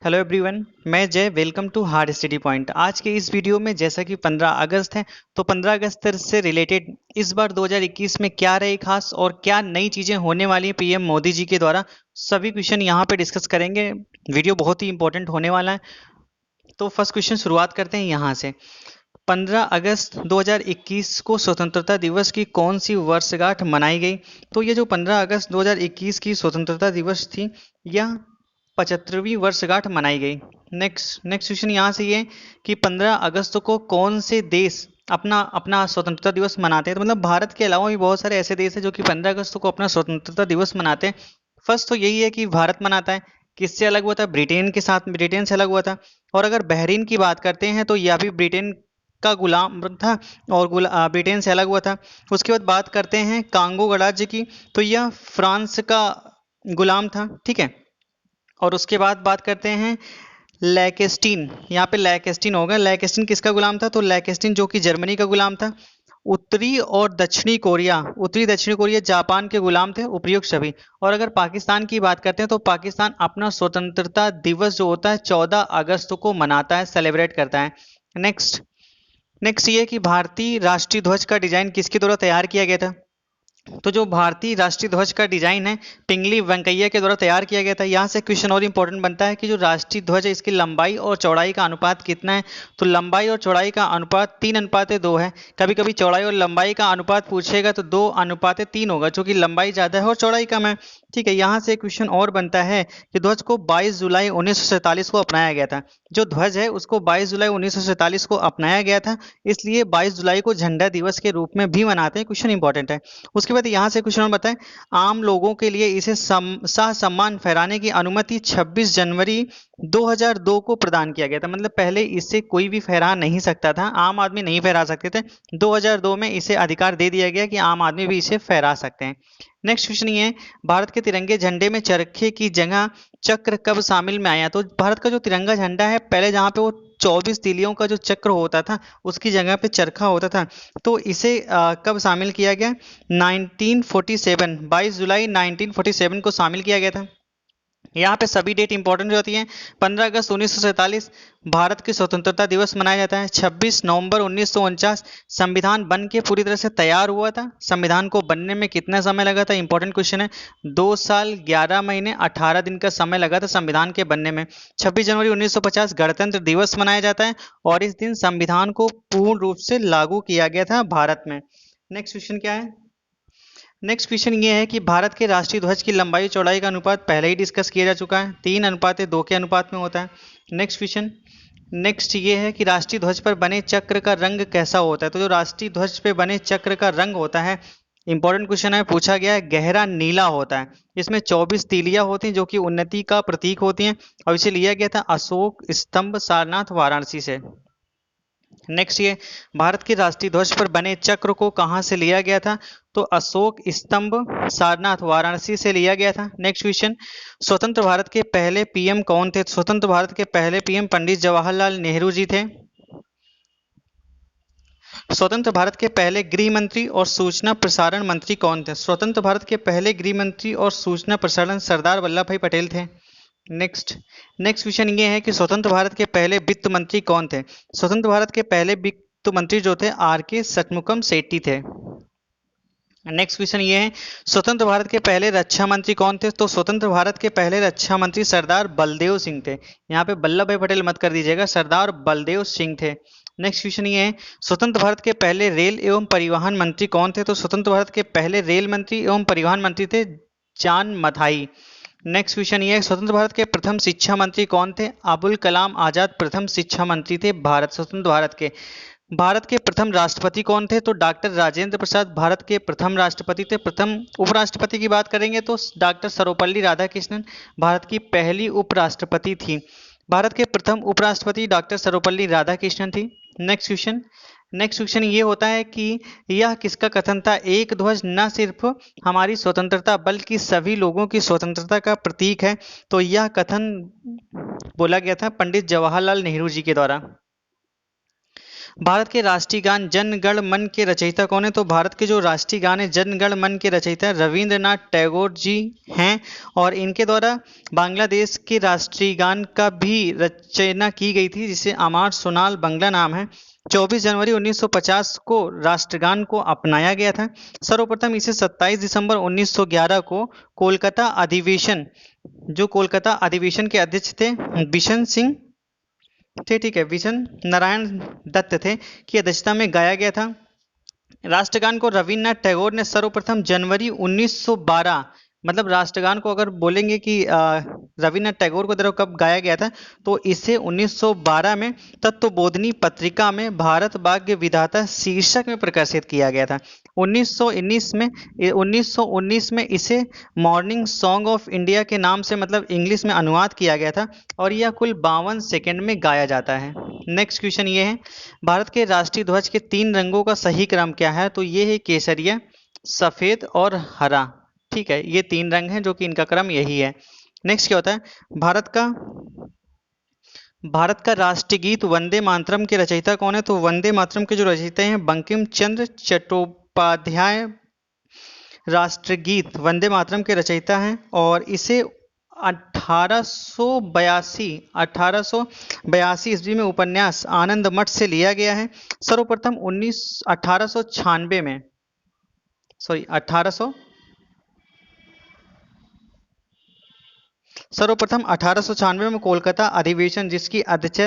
Hello everyone, मैं Jay. Welcome to hard study point. आज के इस वीडियो में जैसा कि 15 अगस्त है तो 15 अगस्त से रिलेटेड इस बार 2021 में क्या रहे खास और क्या नई चीज़ें होने वाली हैं पीएम मोदी जी के द्वारा, सभी क्वेश्चन यहाँ पे डिस्कस करेंगे। वीडियो बहुत ही इंपॉर्टेंट होने वाला है। तो फर्स्ट क्वेश्चन शुरुआत करते हैं यहाँ से। 15 अगस्त 2021 को स्वतंत्रता दिवस की कौन सी वर्षगांठ मनाई गई? तो ये जो 15 अगस्त 2021 की स्वतंत्रता दिवस थी, यह 75वीं वर्षगांठ मनाई गई। नेक्स्ट क्वेश्चन यहाँ से ये कि 15 अगस्त को कौन से देश अपना अपना स्वतंत्रता दिवस मनाते हैं? तो मतलब भारत के अलावा भी बहुत सारे ऐसे देश हैं जो कि 15 अगस्त को अपना स्वतंत्रता दिवस मनाते हैं। फर्स्ट तो यही है कि भारत मनाता है। किससे अलग हुआ था? ब्रिटेन के साथ, ब्रिटेन से अलग हुआ था। और अगर बहरीन की बात करते हैं तो यह भी ब्रिटेन का गुलाम था और ब्रिटेन से अलग हुआ था। उसके बाद बात करते हैं कांगो गणराज्य की, तो यह फ्रांस का गुलाम था। ठीक है। और उसके बाद बात करते हैं लैकेस्टीन। यहाँ पे लैकेस्टीन होगा। लैकेस्टीन किसका गुलाम था? तो लैकेस्टीन जो कि जर्मनी का गुलाम था। उत्तरी दक्षिणी कोरिया जापान के गुलाम थे। उपयुक्त सभी। और अगर पाकिस्तान की बात करते हैं तो पाकिस्तान अपना स्वतंत्रता दिवस जो होता है 14 अगस्त को मनाता है, सेलिब्रेट करता है। नेक्स्ट नेक्स्ट ये कि भारतीय राष्ट्रीय ध्वज का डिजाइन किसके द्वारा तैयार किया गया था? तो जो भारतीय राष्ट्रीय ध्वज का डिजाइन है पिंगली वेंकैया के द्वारा तैयार किया गया था। यहाँ से क्वेश्चन और इंपॉर्टेंट बनता है कि जो राष्ट्रीय ध्वज है इसकी लंबाई और चौड़ाई का अनुपात कितना है? तो लंबाई और चौड़ाई का अनुपात 3:2 है। कभी कभी चौड़ाई और लंबाई का अनुपात पूछेगा तो 2:3 होगा, जो कि लंबाई ज्यादा है और चौड़ाई कम है। ठीक है। यहाँ से क्वेश्चन और बनता है कि ध्वज को 22 जुलाई 1947 को अपनाया गया था। जो ध्वज है उसको 22 जुलाई 1947 को अपनाया गया था, इसलिए 22 जुलाई को झंडा दिवस के रूप में भी मनाते हैं। क्वेश्चन इंपॉर्टेंट है। उसके बाद यहाँ से क्वेश्चन बताएं, आम लोगों के लिए इसे सम्मान फहराने की अनुमति 26 जनवरी 2002 को प्रदान किया गया था। मतलब पहले इससे कोई भी फहरा नहीं सकता था, आम आदमी नहीं फहरा सकते थे। 2002 में इसे अधिकार दे दिया गया कि आम आदमी भी इसे फहरा सकते हैं। नेक्स्ट क्वेश्चन ये है, भारत के तिरंगे झंडे में चरखे की जगह चक्र कब शामिल में आया? तो भारत का जो तिरंगा झंडा है पहले जहाँ पे वो 24 तीलियों का जो चक्र होता था उसकी जगह पे चरखा होता था, तो इसे कब शामिल किया गया? 1947, 22 जुलाई 1947 को शामिल किया गया था। यहाँ पे सभी डेट इंपॉर्टेंट होती हैं। 15 अगस्त 1947 भारत की स्वतंत्रता दिवस मनाया जाता है। 26 नवंबर 1949 संविधान बन के पूरी तरह से तैयार हुआ था। संविधान को बनने में कितना समय लगा था? इंपॉर्टेंट क्वेश्चन है। 2 साल 11 महीने 18 दिन का समय लगा था संविधान के बनने में। 26 जनवरी 1950 गणतंत्र दिवस मनाया जाता है और इस दिन संविधान को पूर्ण रूप से लागू किया गया था भारत में। नेक्स्ट क्वेश्चन क्या है? नेक्स्ट क्वेश्चन ये है कि भारत के राष्ट्रीय ध्वज की लंबाई चौड़ाई का अनुपात पहले ही डिस्कस किया जा चुका है, 3:2 के अनुपात में होता है। नेक्स्ट क्वेश्चन नेक्स्ट ये है कि राष्ट्रीय ध्वज पर बने चक्र का रंग कैसा होता है? तो जो राष्ट्रीय ध्वज पे बने चक्र का रंग होता है, इंपॉर्टेंट क्वेश्चन है, पूछा गया है, गहरा नीला होता है। इसमें 24 तीलियां होती हैं जो कि उन्नति का प्रतीक होती हैं और इसे लिया गया था अशोक स्तंभ सारनाथ वाराणसी से। नेक्स्ट ये, भारत के राष्ट्रीय ध्वज पर बने चक्र को कहां से लिया गया था? तो अशोक स्तंभ सारनाथ वाराणसी से लिया गया था। नेक्स्ट क्वेश्चन, स्वतंत्र भारत के पहले पीएम कौन थे? स्वतंत्र भारत के पहले पीएम पंडित जवाहरलाल नेहरू जी थे। स्वतंत्र भारत के पहले गृह मंत्री और सूचना प्रसारण मंत्री कौन थे? स्वतंत्र भारत के पहले गृह मंत्री और सूचना प्रसारण सरदार वल्लभ भाई पटेल थे। नेक्स्ट क्वेश्चन ये है कि स्वतंत्र भारत के पहले वित्त मंत्री कौन थे? स्वतंत्र भारत के पहले वित्त मंत्री जो थे R.K. षणमुगम सेट्टी थे। नेक्स्ट क्वेश्चन ये है, स्वतंत्र भारत के पहले रक्षा मंत्री कौन थे? तो स्वतंत्र भारत के पहले रक्षा मंत्री सरदार बलदेव सिंह थे। यहाँ पे वल्लभ भाई पटेल मत कर दीजिएगा, सरदार बलदेव सिंह थे। नेक्स्ट क्वेश्चन ये है, स्वतंत्र भारत के पहले रेल एवं परिवहन मंत्री कौन थे? तो स्वतंत्र भारत के पहले रेल मंत्री एवं परिवहन मंत्री थे जान मथाई। नेक्स्ट क्वेश्चन ये है, स्वतंत्र भारत के प्रथम शिक्षा मंत्री कौन थे? अबुल कलाम आजाद प्रथम शिक्षा मंत्री थे स्वतंत्र भारत के। भारत के प्रथम राष्ट्रपति कौन थे? तो डॉक्टर राजेंद्र प्रसाद भारत के प्रथम राष्ट्रपति थे। प्रथम उपराष्ट्रपति की बात करेंगे तो डॉक्टर सर्वपल्ली राधाकृष्णन भारत की पहली उपराष्ट्रपति थी। भारत के प्रथम उपराष्ट्रपति डॉक्टर सर्वपल्ली राधाकृष्णन थी। नेक्स्ट क्वेश्चन ये होता है कि यह किसका कथन था? एक ध्वज न सिर्फ हमारी स्वतंत्रता बल्कि सभी लोगों की स्वतंत्रता का प्रतीक है। तो यह कथन बोला गया था पंडित जवाहरलाल नेहरू जी के द्वारा। भारत के राष्ट्रीय गान जन गण मन के रचयिता कौन है? तो भारत के जो राष्ट्रीय गान है जन गण मन के रचयिता रविंद्रनाथ टैगोर जी हैं, और इनके द्वारा बांग्लादेश के राष्ट्रीय गान का भी रचना की गई थी, जिसे अमार सोनाल बंगला नाम है। 24 जनवरी 1950 को राष्ट्रगान को अपनाया गया था। सर्वप्रथम इसे 27 दिसंबर 1911 को कोलकाता अधिवेशन, जो कोलकाता अधिवेशन के अध्यक्ष थे बिशन सिंह थे, ठीक है, विजन नारायण दत्त थे, की अध्यक्षता में गाया गया था। राष्ट्रगान को रविन्द्रनाथ टैगोर ने सर्वप्रथम जनवरी 1912, मतलब राष्ट्रगान को अगर बोलेंगे कि रविन्द्रनाथ टैगोर को द्वारा कब गाया गया था, तो इसे 1912 में तत्वबोधिनी पत्रिका में भारत भाग्य विधाता शीर्षक में प्रकाशित किया गया था। 1919 में इसे मॉर्निंग सॉन्ग ऑफ इंडिया के नाम से, मतलब इंग्लिश में अनुवाद किया गया था, और यह कुल 52 सेकंड में गाया जाता है। नेक्स्ट क्वेश्चन ये है, भारत के राष्ट्रीय ध्वज के 3 रंगों का सही क्रम क्या है? तो ये है केसरिया, सफेद और हरा, ठीक है, ये 3 रंग हैं जो कि इनका क्रम यही है। नेक्स्ट क्या होता है, भारत का राष्ट्रीय गीत वंदे मातरम के रचयिता कौन है? तो वंदे मातरम के जो रचयिता हैं बंकिम चंद्र चट्टोपाध्याय राष्ट्रगीत वंदे मातरम के रचयिता हैं, और इसे 1882 ईस्वी में उपन्यास आनंद मठ से लिया गया है। सर्वप्रथम 1896 में, सर्वप्रथम 1896 में कोलकाता अधिवेशन, जिसकी अध्यक्ष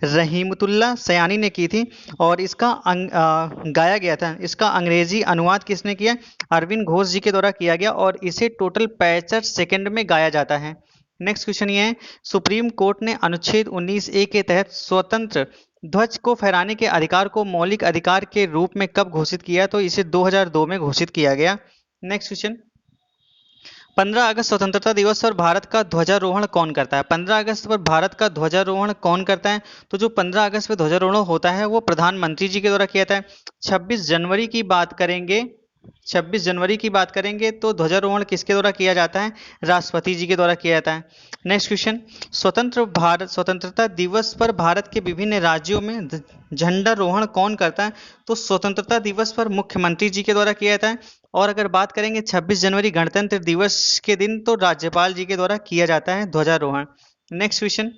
रहीमतुल्ला सयानी ने की थी, और इसका गाया गया था। इसका अंग्रेजी अनुवाद किसने किया? अरविंद घोष जी के द्वारा किया गया, और इसे टोटल 65 सेकंड में गाया जाता है। नेक्स्ट क्वेश्चन ये है, सुप्रीम कोर्ट ने अनुच्छेद 19A के तहत स्वतंत्र ध्वज को फहराने के अधिकार को मौलिक अधिकार के रूप में कब घोषित किया? तो इसे 2002 में घोषित किया गया। नेक्स्ट क्वेश्चन, 15 अगस्त स्वतंत्रता दिवस पर भारत का ध्वजारोहण कौन करता है? 15 अगस्त पर भारत का ध्वजारोहण कौन करता है? तो जो 15 अगस्त पर ध्वजारोहण होता है वो प्रधानमंत्री जी के द्वारा किया जाता है। 26 जनवरी की बात करेंगे तो ध्वजारोहण किसके द्वारा किया जाता है? राष्ट्रपति जी के द्वारा किया जाता है। नेक्स्ट क्वेश्चन, स्वतंत्रता दिवस पर भारत के विभिन्न राज्यों में झंडारोहण कौन करता है? तो स्वतंत्रता दिवस पर मुख्यमंत्री जी के द्वारा किया जाता है, और अगर बात करेंगे 26 जनवरी गणतंत्र दिवस के दिन तो राज्यपाल जी के द्वारा किया जाता है ध्वजारोहण। नेक्स्ट क्वेश्चन,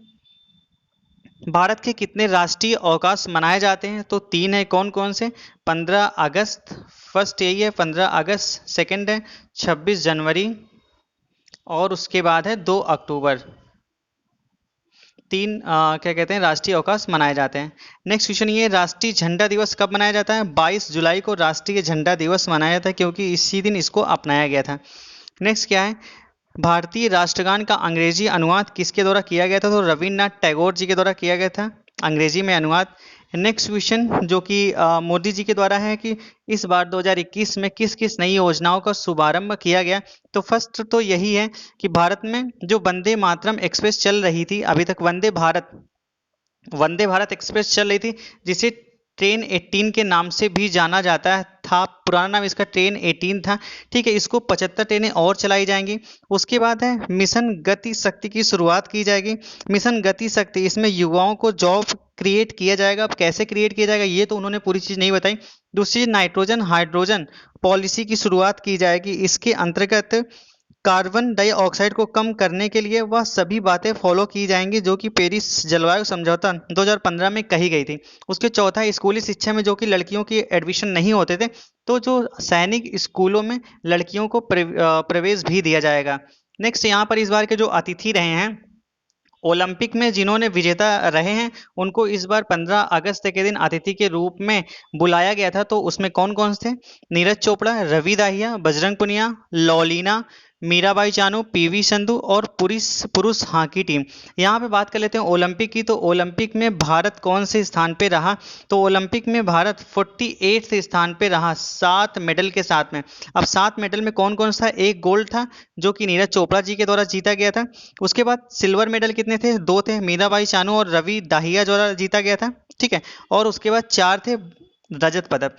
भारत के कितने राष्ट्रीय अवकाश मनाए जाते हैं? तो 3 है, कौन कौन से? 15 अगस्त फर्स्ट यही है, 15 अगस्त सेकंड है 26 जनवरी, और उसके बाद है 2 अक्टूबर। 3 क्या कहते हैं, राष्ट्रीय अवकाश मनाए जाते हैं। नेक्स्ट क्वेश्चन ये, राष्ट्रीय झंडा दिवस कब मनाया जाता है? 22 जुलाई को राष्ट्रीय झंडा दिवस मनाया जाता है, क्योंकि इसी दिन इसको अपनाया गया था। नेक्स्ट क्या है, भारतीय राष्ट्रगान का अंग्रेजी अनुवाद किसके द्वारा किया गया था? तो रविन्द्रनाथ टैगोर जी के द्वारा किया गया था अंग्रेजी में अनुवाद। नेक्स्ट क्वेश्चन जो कि मोदी जी के द्वारा है कि इस बार 2021 में किस किस नई योजनाओं का शुभारंभ किया गया? तो फर्स्ट तो यही है कि भारत में जो वंदे मातरम एक्सप्रेस चल रही थी अभी तक, वंदे भारत एक्सप्रेस चल रही थी, जिसे ट्रेन 18 के नाम से भी जाना जाता था, पुराना नाम इसका ट्रेन 18 था, ठीक है। इसको 75 ट्रेनें और चलाई जाएंगी। उसके बाद है मिशन गति शक्ति की शुरुआत की जाएगी। मिशन गति शक्ति, इसमें युवाओं को जॉब क्रिएट किया जाएगा। अब कैसे क्रिएट किया जाएगा ये तो उन्होंने पूरी चीज़ नहीं बताई। दूसरी, नाइट्रोजन हाइड्रोजन पॉलिसी की शुरुआत की जाएगी। इसके अंतर्गत कार्बन डाइऑक्साइड को कम करने के लिए वह सभी बातें फॉलो की जाएंगी जो कि पेरिस जलवायु समझौता 2015 में कही गई थी। उसके चौथा, स्कूली शिक्षा में जो कि लड़कियों की एडमिशन नहीं होते थे, तो जो सैनिक स्कूलों में लड़कियों को प्रवेश भी दिया जाएगा। नेक्स्ट, यहाँ पर इस बार के जो अतिथि रहे हैं ओलंपिक में, जिन्होंने विजेता रहे हैं, उनको इस बार 15 अगस्त के दिन अतिथि के रूप में बुलाया गया था। तो उसमें कौन कौन थे? नीरज चोपड़ा, रवि दाहिया, बजरंग पुनिया, लॉलीना, मीराबाई चानू, पीवी संधू और पुरुष हॉकी टीम। यहाँ पे बात कर लेते हैं ओलंपिक की। तो ओलंपिक में भारत कौन से स्थान पे रहा? तो ओलंपिक में भारत 48वें स्थान पे रहा 7 मेडल के साथ में। अब 7 मेडल में कौन कौन सा? एक गोल्ड था जो कि नीरज चोपड़ा जी के द्वारा जीता गया था। उसके बाद सिल्वर मेडल कितने थे? 2 थे, मीराबाई चानू और रवि दाहिया द्वारा जीता गया था, ठीक है। और उसके बाद 4 थे रजत पदक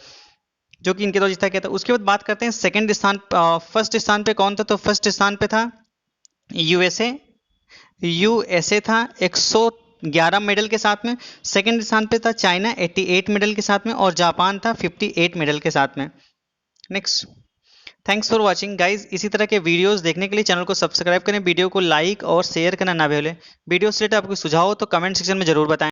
जो कि इनके द्वारा जीता गया था। उसके बाद बात करते हैं सेकंड स्थान, फर्स्ट स्थान पे कौन था? तो फर्स्ट स्थान पे था यूएसए था 11 मेडल के साथ में। सेकंड स्थान पे था चाइना 88 मेडल के साथ में, और जापान था 58 मेडल के साथ में। Next, thanks for watching guys. इसी तरह के वीडियोस देखने के लिए चैनल को सब्सक्राइब करें, वीडियो को लाइक और शेयर करना ना भूलें। वीडियो से रिलेटेड आपको सुझाव हो तो कमेंट सेक्शन में जरूर बताएं।